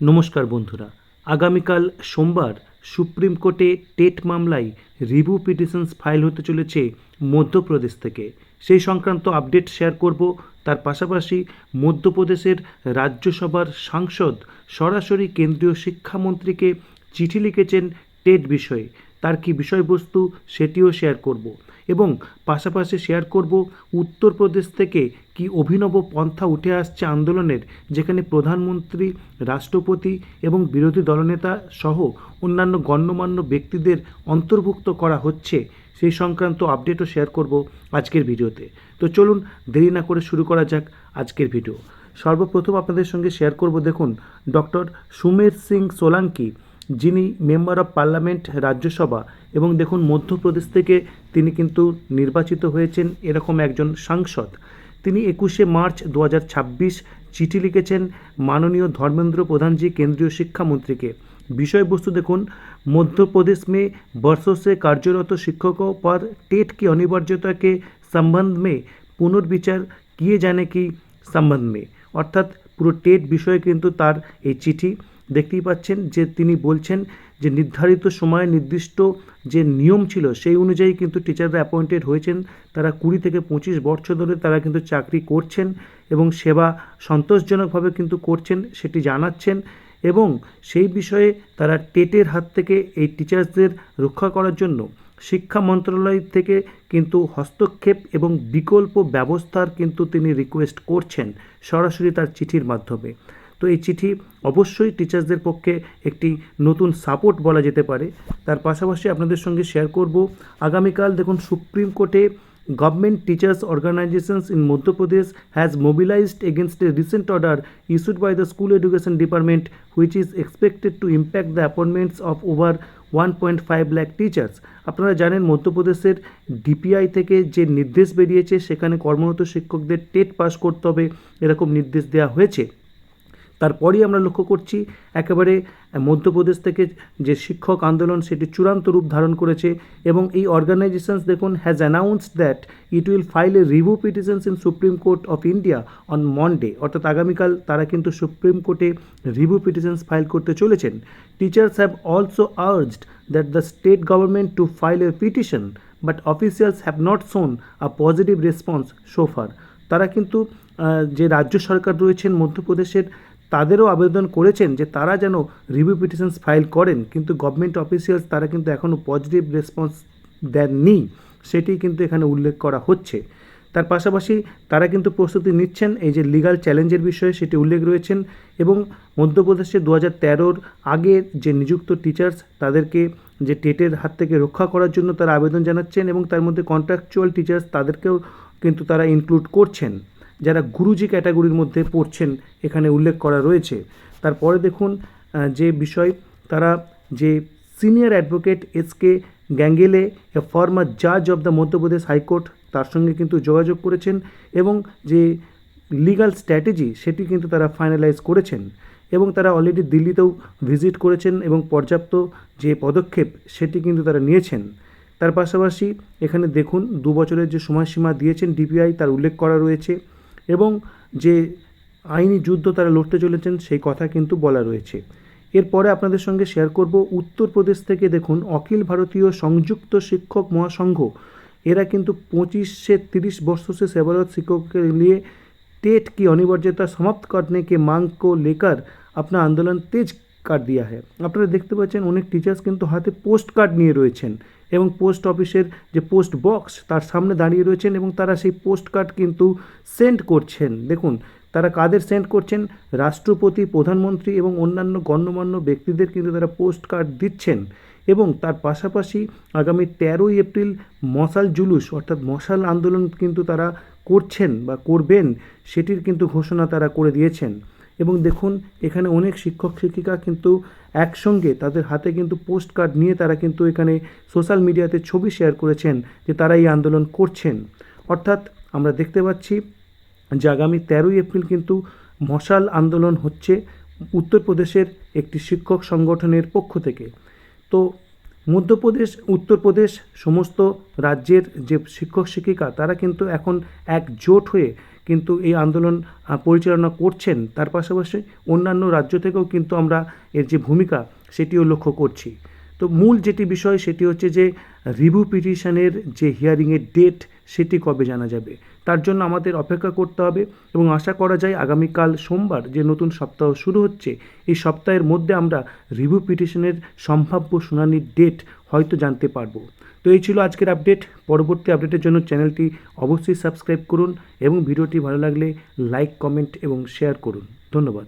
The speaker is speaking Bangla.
নমস্কার বন্ধুরা, আগামীকাল সোমবার সুপ্রিম কোর্টে টেট মামলায় রিভিউ পিটিশনস ফাইল হতে চলেছে মধ্যপ্রদেশ থেকে। সেই সংক্রান্ত আপডেট শেয়ার করব। তার পাশাপাশি মধ্যপ্রদেশের রাজ্যসভার সাংসদ সরাসরি কেন্দ্রীয় শিক্ষামন্ত্রীকে চিঠি লিখেছেন টেট বিষয়ে। তার কি বিষয়বস্তু সেটিও শেয়ার করব এবং পাশাপাশি শেয়ার করব উত্তরপ্রদেশ থেকে কি অভিনব পন্থা উঠে আসছে আন্দোলনের, যেখানে প্রধানমন্ত্রী, রাষ্ট্রপতি এবং বিরোধী দলনেতা সহ অন্যান্য গণ্যমান্য ব্যক্তিদের অন্তর্ভুক্ত করা হচ্ছে। সেই সংক্রান্ত আপডেটও শেয়ার করব আজকের ভিডিওতে। তো চলুন দেরি না করে শুরু করা যাক আজকের ভিডিও। সর্বপ্রথম আপনাদের সঙ্গে শেয়ার করব, দেখুন ডক্টর সুমের সিং সোলাঙ্কি, যিনি মেম্বার অফ পার্লামেন্ট রাজ্যসভা, এবং দেখুন মধ্যপ্রদেশ থেকে তিনি কিন্তু নির্বাচিত হয়েছেন এরকম একজন সাংসদ। তিনি 21শে মার্চ 2026 চিঠি লিখেছেন माननीय धर्मेंद्र प्रधान जी केंद्रीय शिक्षा मंत्री के। विषय वस्तु देखुन, मध्य प्रदेश में वर्षों से कार्यरत शिक्षकों पर टेट की अनिवार्यता के संबंध में पुनर्विचार किए जाने की संबंध में, अर्थात पुरो टेट विषय किन्तु तार ये चिठी देखतेই পাচ্ছেন যে তিনি বলছেন যে নির্ধারিত সময় নির্দিষ্ট যে নিয়ম ছিল সেই অনুযায়ী কিন্তু টিচাররা অ্যাপয়েন্টেড হয়েছেন। তারা 20 থেকে 25 বছর ধরে তারা কিন্তু চাকরি করছেন এবং সেবা সন্তোষজনকভাবে কিন্তু করছেন সেটি জানাচ্ছেন, এবং সেই বিষয়ে তারা টেটের হাত থেকে এই টিচার্সদের রক্ষা করার জন্য শিক্ষা মন্ত্রণালয় থেকে কিন্তু হস্তক্ষেপ এবং বিকল্প ব্যবস্থার কিন্তু তিনি রিকোয়েস্ট করছেন সরাসরি তার চিঠির মাধ্যমে। তো এই চিঠি অবশ্যই টিচার্সদের পক্ষে একটি নতুন সাপোর্ট বলা যেতে পারে। তার পাশাপাশি আপনাদের সঙ্গে শেয়ার করব, আগামীকাল দেখুন সুপ্রিম কোর্টে government teachers organisations in Madhya Pradesh has mobilised against a recent order issued by the school education department which is expected to impact the appointments of over 1.5 lakh teachers. আপনারা জানেন মধ্যপ্রদেশের ডিপিআই থেকে যে নির্দেশ বেরিয়েছে সেখানে কর্মরত শিক্ষকদের টেট পাস করতে হবে এরকম নির্দেশ দেওয়া হয়েছে। তারপরই আমরা লক্ষ্য করছি একেবারে মধ্যপ্রদেশ থেকে যে শিক্ষক আন্দোলন সেটি চূড়ান্ত রূপ ধারণ করেছে, এবং এই অর্গানাইজেশনস দেখুন has announced that it will file A review petitions in supreme court of India on Monday, অর্থাৎ আগামীকাল তারা কিন্তু সুপ্রিম কোর্টে রিভিউ পিটিশনস ফাইল করতে চলেছেন। Teachers have also urged that the state government to file A petition but officials have not শোন আ পজিটিভ রেসপন্স সোফার। তারা কিন্তু যে রাজ্য সরকার রয়েছেন মধ্যপ্রদেশের তাদেরও আবেদন করেছেন যে তারা যেন রিভিউ পিটিশনস ফাইল করেন, কিন্তু গভর্নমেন্ট অফিসিয়ালস তারা কিন্তু এখনও পজিটিভ রেসপন্স দেননি, সেটি কিন্তু এখানে উল্লেখ করা হচ্ছে। তার পাশাপাশি তারা কিন্তু প্রস্তুতি নিচ্ছেন এই যে লিগাল চ্যালেঞ্জের বিষয়ে সেটি উল্লেখ রয়েছেন, এবং মধ্যপ্রদেশে 2013 আগের যে নিযুক্ত টিচার্স তাদেরকে যে টেটের হাত থেকে রক্ষা করার জন্য তারা আবেদন জানাচ্ছেন, এবং তার মধ্যে কন্ট্রাকচুয়াল টিচার্স তাদেরকেও কিন্তু তারা ইনক্লুড করছেন, যারা গুরুজি ক্যাটাগরির মধ্যে পড়ছেন এখানে উল্লেখ করা রয়েছে। তারপরে দেখুন যে বিষয়, তারা যে সিনিয়র অ্যাডভোকেট এসকে গ্যাঙ্গেলে, এ ফর্মার জাজ অফ দ্য মধ্যপ্রদেশ হাইকোর্ট, তার সঙ্গে কিন্তু যোগাযোগ করেছেন, এবং যে লিগাল স্ট্র্যাটেজি সেটি কিন্তু তারা ফাইনালাইজ করেছেন, এবং তারা অলরেডি দিল্লিতেও ভিজিট করেছেন এবং পর্যাপ্ত যে পদক্ষেপ সেটি কিন্তু তারা নিয়েছেন। তার পাশাপাশি এখানে দেখুন 2 বছরের যে সময়সীমা দিয়েছেন ডিপিআই তার উল্লেখ করা রয়েছে, এবং যে আইনি যুদ্ধ তারা লড়তে চলেছেন সেই কথা কিন্তু বলা রয়েছে। এরপরে আপনাদের সঙ্গে শেয়ার করব উত্তরপ্রদেশ থেকে, দেখুন অখিল ভারতীয় সংযুক্ত শিক্ষক महासंघ, এরা কিন্তু 25 से 30 वर्षों से सेवारत शिक्षकों के लिए टेट की अनिवार्यता समाप्त करने के मांग को लेकर अपना आंदोलन तेज कर दिया है। আপনারা দেখতে পাচ্ছেন অনেক টিচার্স কিন্তু হাতে পোস্ট কার্ড নিয়ে রয়েছেন, এবং পোস্ট অফিসের যে পোস্ট বক্স তার সামনে দাঁড়িয়ে রয়েছেন, এবং তারা সেই পোস্ট কার্ড কিন্তু সেন্ড করছেন। দেখুন তারা কাদের সেন্ড করছেন, রাষ্ট্রপতি, প্রধানমন্ত্রী এবং অন্যান্য গণ্যমান্য ব্যক্তিদের কিন্তু তারা পোস্ট কার্ড দিচ্ছেন। এবং তার পাশাপাশি আগামী 13 এপ্রিল মশাল জুলুস অর্থাৎ মশাল আন্দোলন কিন্তু তারা করছেন বা করবেন, সেটির কিন্তু ঘোষণা তারা করে দিয়েছেন। এবং দেখুন এখানে অনেক শিক্ষক শিক্ষিকা কিন্তু একসঙ্গে তাদের হাতে কিন্তু পোস্ট কার্ড নিয়ে তারা কিন্তু এখানে সোশ্যাল মিডিয়াতে ছবি শেয়ার করেছেন যে তারা এই আন্দোলন করছেন। অর্থাৎ আমরা দেখতে পাচ্ছি যে আগামী 13 এপ্রিল কিন্তু মশাল আন্দোলন হচ্ছে উত্তরপ্রদেশের একটি শিক্ষক সংগঠনের পক্ষ থেকে। তো মধ্যপ্রদেশ, উত্তরপ্রদেশ সমস্ত রাজ্যের যে শিক্ষক শিক্ষিকা তারা কিন্তু এখন একজোট হয়ে কিন্তু এই আন্দোলন পরিচালনা করছেন। তার পাশাপাশি অন্যান্য রাজ্য থেকেও কিন্তু আমরা এর যে ভূমিকা সেটিও লক্ষ্য করছি। তো মূল যেটি বিষয় সেটি হচ্ছে যে রিভিউ পিটিশনের যে হিয়ারিংয়ের ডেট সেটি কবে জানা যাবে, তার জন্য আমাদের অপেক্ষা করতে হবে এবং আশা করা যায় আগামীকাল সোমবার যে নতুন সপ্তাহ শুরু হচ্ছে এই সপ্তাহের মধ্যে আমরা রিভিউ পিটিশনের সম্ভাব্য শুনানির ডেট হয়তো জানতে পারবো। তো এই ছিল আজকের আপডেট। পরবর্তী আপডেটের জন্য চ্যানেলটি অবশ্যই সাবস্ক্রাইব করুন এবং ভিডিওটি ভালো লাগলে লাইক, কমেন্ট এবং শেয়ার করুন। ধন্যবাদ।